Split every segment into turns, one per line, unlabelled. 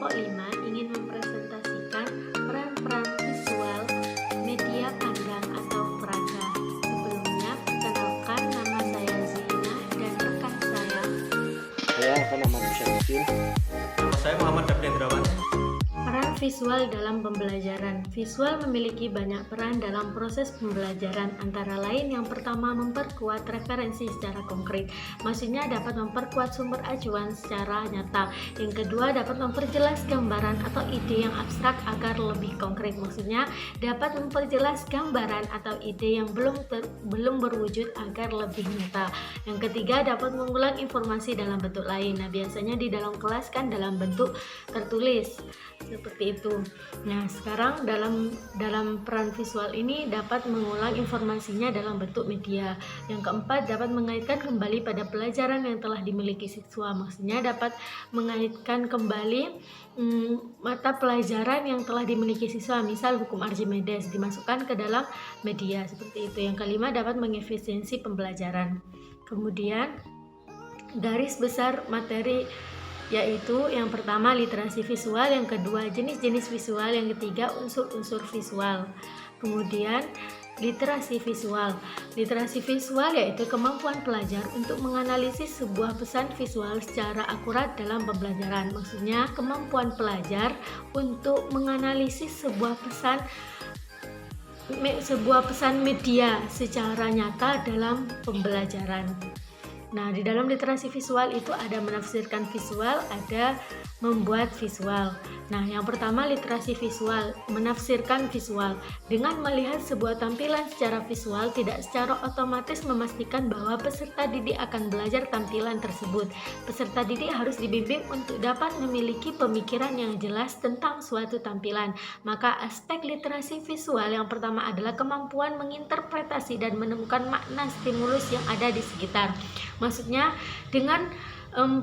Kelompok 5 ingin mempresentasikan peran-peran visual media pandang atau peraga. Sebelumnya, perkenalkan, nama saya Zina dan rekan saya.
Saya Muhammad Syamsuddin.
Nama saya Muhammad Dapendrawan.
Peran visual dalam pembelajaran. Visual memiliki banyak peran dalam proses pembelajaran, antara lain yang pertama memperkuat referensi secara konkret, maksudnya dapat memperkuat sumber acuan secara nyata. Yang kedua, dapat memperjelas gambaran atau ide yang abstrak agar lebih konkret, maksudnya dapat memperjelas gambaran atau ide yang belum berwujud agar lebih nyata. Yang ketiga, dapat mengulang informasi dalam bentuk lain. Nah, biasanya di dalam kelas kan dalam bentuk tertulis seperti itu. Nah, sekarang dalam peran visual ini dapat mengulang informasinya dalam bentuk media. Yang keempat, dapat mengaitkan kembali pada pelajaran yang telah dimiliki siswa, maksudnya dapat mengaitkan kembali mata pelajaran yang telah dimiliki siswa, misal hukum Archimedes dimasukkan ke dalam media, seperti itu. Yang kelima, dapat mengefisiensi pembelajaran. Kemudian garis besar materi yaitu yang pertama literasi visual, yang kedua jenis-jenis visual, yang ketiga unsur-unsur visual. Kemudian literasi visual. Literasi visual yaitu kemampuan pelajar untuk menganalisis sebuah pesan visual secara akurat dalam pembelajaran. Maksudnya kemampuan pelajar untuk menganalisis sebuah pesan media secara nyata dalam pembelajaran. Nah, di dalam literasi visual itu ada menafsirkan visual, ada membuat visual. Nah, yang pertama literasi visual, menafsirkan visual. Dengan melihat sebuah tampilan secara visual, tidak secara otomatis memastikan bahwa peserta didik akan belajar tampilan tersebut. Peserta didik harus dibimbing untuk dapat memiliki pemikiran yang jelas tentang suatu tampilan. Maka aspek literasi visual yang pertama adalah kemampuan menginterpretasi dan menemukan makna stimulus yang ada di sekitar. Maksudnya dengan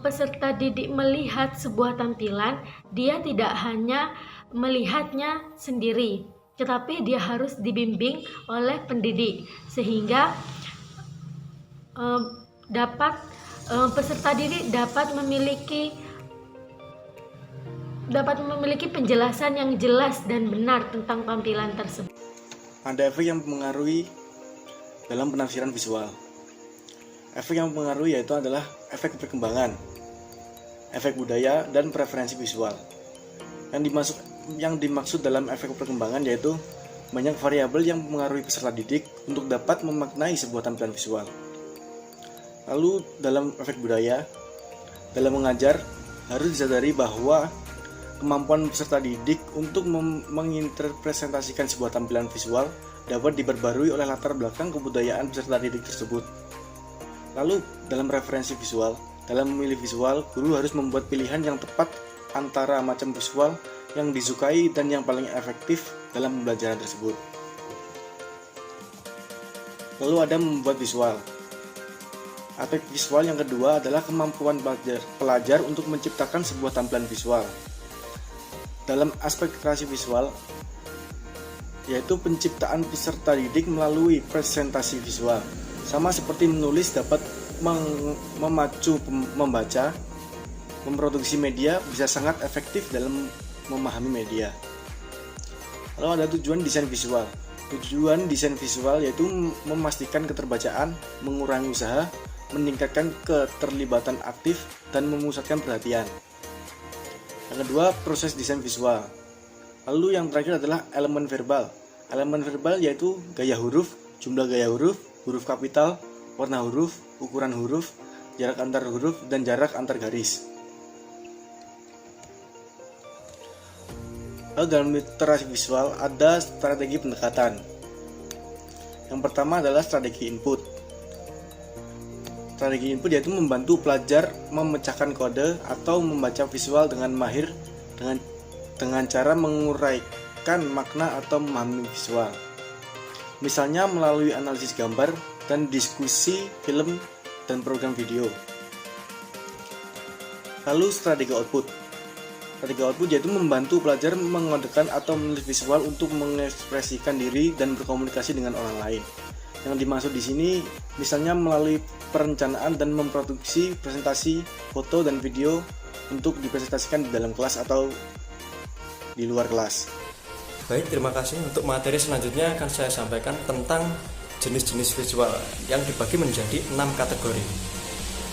peserta didik melihat sebuah tampilan, dia tidak hanya melihatnya sendiri, tetapi dia harus dibimbing oleh pendidik sehingga peserta didik dapat memiliki penjelasan yang jelas dan benar tentang tampilan tersebut.
Ada efek yang mempengaruhi dalam penafsiran visual. Efek yang mempengaruhi yaitu adalah efek perkembangan, efek budaya, dan preferensi visual. Yang dimaksud dalam efek perkembangan yaitu banyak variabel yang mempengaruhi peserta didik untuk dapat memaknai sebuah tampilan visual. Lalu dalam efek budaya, dalam mengajar harus disadari bahwa kemampuan peserta didik untuk menginterpretasikan sebuah tampilan visual dapat diperbarui oleh latar belakang kebudayaan peserta didik tersebut. Lalu dalam referensi visual, dalam memilih visual, guru harus membuat pilihan yang tepat antara macam visual yang disukai dan yang paling efektif dalam pembelajaran tersebut. Lalu ada membuat visual. Aspek visual yang kedua adalah kemampuan pelajar untuk menciptakan sebuah tampilan visual. Dalam aspek kreasi visual, yaitu penciptaan peserta didik melalui presentasi visual. Sama seperti menulis dapat memacu membaca, memproduksi media bisa sangat efektif dalam memahami media. Lalu ada tujuan desain visual. Tujuan desain visual yaitu memastikan keterbacaan, mengurangi usaha, meningkatkan keterlibatan aktif, dan memusatkan perhatian. Yang kedua, proses desain visual. Lalu yang terakhir adalah elemen verbal. Elemen verbal yaitu gaya huruf, jumlah gaya huruf, huruf kapital, warna huruf, ukuran huruf, jarak antar huruf, dan jarak antar garis. Lalu dalam literasi visual ada strategi pendekatan. Yang pertama adalah strategi input. Strategi input yaitu membantu pelajar memecahkan kode atau membaca visual dengan mahir dengan cara menguraikan makna atau memahami visual. Misalnya melalui analisis gambar dan diskusi film dan program video. Lalu strategi output. Strategi output yaitu membantu pelajar mengodekan atau menulis visual untuk mengekspresikan diri dan berkomunikasi dengan orang lain. Yang dimaksud di sini misalnya melalui perencanaan dan memproduksi presentasi, foto dan video untuk dipresentasikan di dalam kelas atau di luar kelas.
Baik, terima kasih. Untuk materi selanjutnya akan saya sampaikan tentang jenis-jenis visual yang dibagi menjadi 6 kategori.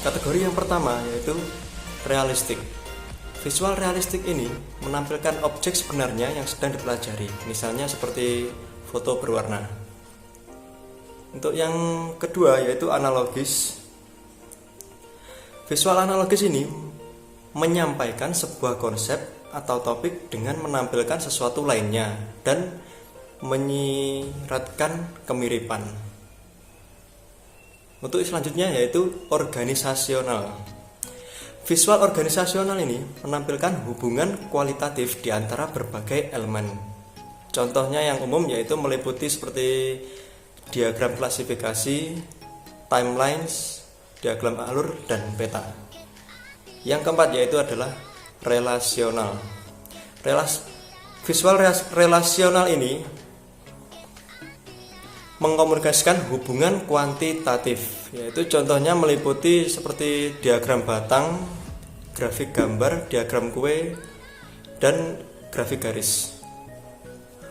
Kategori yang pertama yaitu realistik. Visual realistik ini menampilkan objek sebenarnya yang sedang dipelajari, misalnya seperti foto berwarna. Untuk yang kedua yaitu analogis. Visual analogis ini menyampaikan sebuah konsep atau topik dengan menampilkan sesuatu lainnya dan menyiratkan kemiripan. Untuk selanjutnya yaitu organisasional. Visual organisasional ini menampilkan hubungan kualitatif di antara berbagai elemen. Contohnya yang umum yaitu meliputi seperti diagram klasifikasi, timelines, diagram alur, dan peta. Yang keempat yaitu adalah relasional. Visual relasional ini mengkomunikasikan hubungan kuantitatif, yaitu contohnya meliputi seperti diagram batang, grafik gambar, diagram kue, dan grafik garis.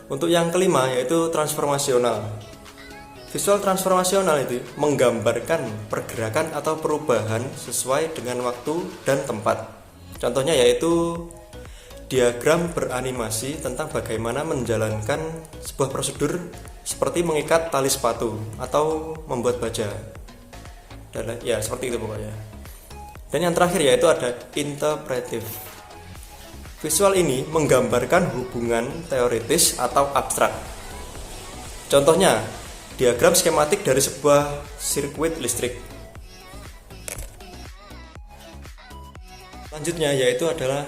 Untuk yang kelima yaitu transformasional. Visual transformasional itu menggambarkan pergerakan atau perubahan sesuai dengan waktu dan tempat. Contohnya yaitu diagram beranimasi tentang bagaimana menjalankan sebuah prosedur seperti mengikat tali sepatu atau membuat baja. Dan ya seperti itu pokoknya. Dan yang terakhir yaitu ada interpretif. Visual ini menggambarkan hubungan teoritis atau abstrak. Contohnya diagram skematik dari sebuah sirkuit listrik. Selanjutnya yaitu adalah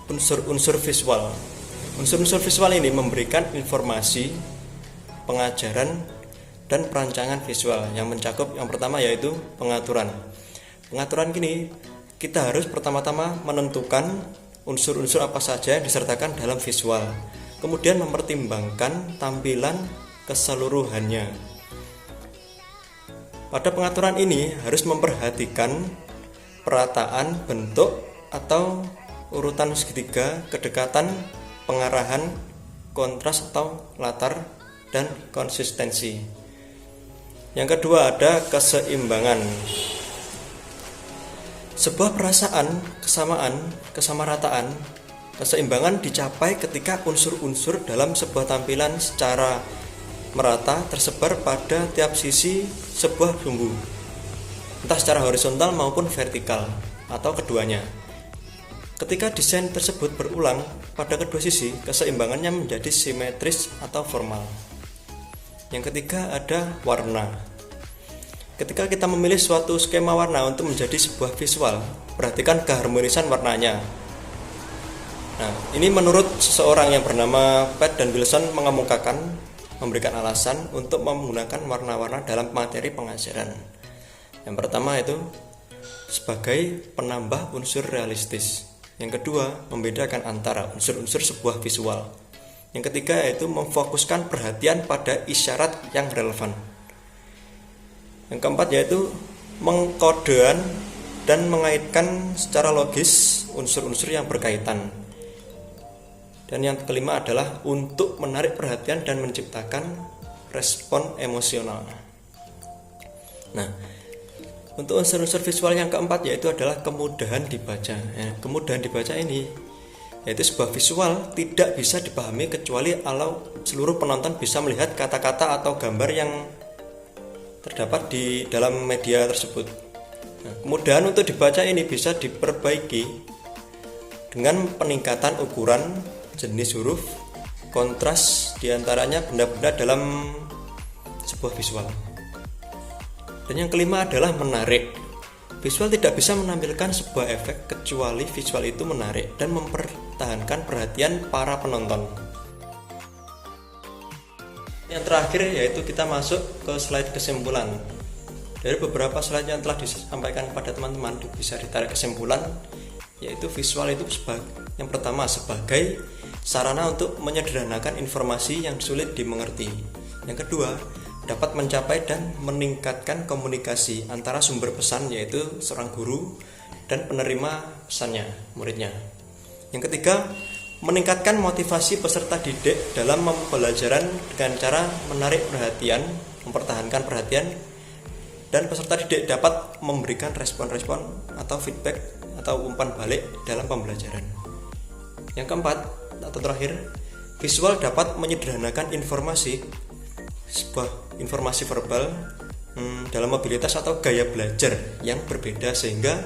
unsur-unsur visual. Unsur-unsur visual ini memberikan informasi, pengajaran, dan perancangan visual yang mencakup yang pertama yaitu pengaturan. Pengaturan ini kita harus pertama-tama menentukan unsur-unsur apa saja yang disertakan dalam visual, kemudian mempertimbangkan tampilan keseluruhannya. Pada pengaturan ini harus memperhatikan perataan bentuk atau urutan segitiga, kedekatan, pengarahan, kontras atau latar, dan konsistensi. Yang kedua ada keseimbangan. Sebuah perasaan, kesamaan, kesamarataan, keseimbangan dicapai ketika unsur-unsur dalam sebuah tampilan secara merata tersebar pada tiap sisi sebuah sumbu, entah secara horizontal maupun vertikal atau keduanya. Ketika desain tersebut berulang pada kedua sisi, keseimbangannya menjadi simetris atau formal. Yang ketiga ada warna. Ketika kita memilih suatu skema warna untuk menjadi sebuah visual, perhatikan keharmonisan warnanya. Nah, ini menurut seseorang yang bernama Pat dan Wilson memberikan alasan untuk menggunakan warna-warna dalam materi pengajaran. Yang pertama itu sebagai penambah unsur realistis. Yang kedua, membedakan antara unsur-unsur sebuah visual. Yang ketiga yaitu memfokuskan perhatian pada isyarat yang relevan. Yang keempat yaitu mengkodean dan mengaitkan secara logis unsur-unsur yang berkaitan. Dan yang kelima adalah untuk menarik perhatian dan menciptakan respon emosional. Nah, untuk unsur-unsur visual yang keempat yaitu adalah kemudahan dibaca. Kemudahan dibaca ini yaitu sebuah visual tidak bisa dipahami kecuali kalau seluruh penonton bisa melihat kata-kata atau gambar yang terdapat di dalam media tersebut. Nah, kemudahan untuk dibaca ini bisa diperbaiki dengan peningkatan ukuran, jenis huruf, kontras diantaranya benda-benda dalam sebuah visual. Dan yang kelima adalah menarik. Visual tidak bisa menampilkan sebuah efek kecuali visual itu menarik dan mempertahankan perhatian para penonton. Yang terakhir yaitu kita masuk ke slide kesimpulan. Dari beberapa slide yang telah disampaikan kepada teman-teman bisa ditarik kesimpulan yaitu visual itu yang pertama sebagai sarana untuk menyederhanakan informasi yang sulit dimengerti. Yang kedua, dapat mencapai dan meningkatkan komunikasi antara sumber pesan yaitu seorang guru dan penerima pesannya, muridnya. Yang ketiga, meningkatkan motivasi peserta didik dalam pembelajaran dengan cara menarik perhatian, mempertahankan perhatian, dan peserta didik dapat memberikan respon-respon atau feedback atau umpan balik dalam pembelajaran. Yang keempat atau terakhir, visual dapat menyederhanakan informasi, sebuah informasi verbal dalam mobilitas atau gaya belajar yang berbeda sehingga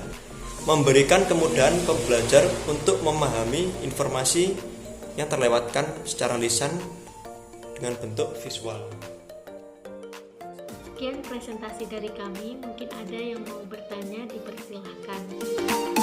memberikan kemudahan pembelajar untuk memahami informasi yang terlewatkan secara lisan dengan bentuk visual.
Sekian presentasi dari kami, mungkin ada yang mau bertanya, dipersilahkan.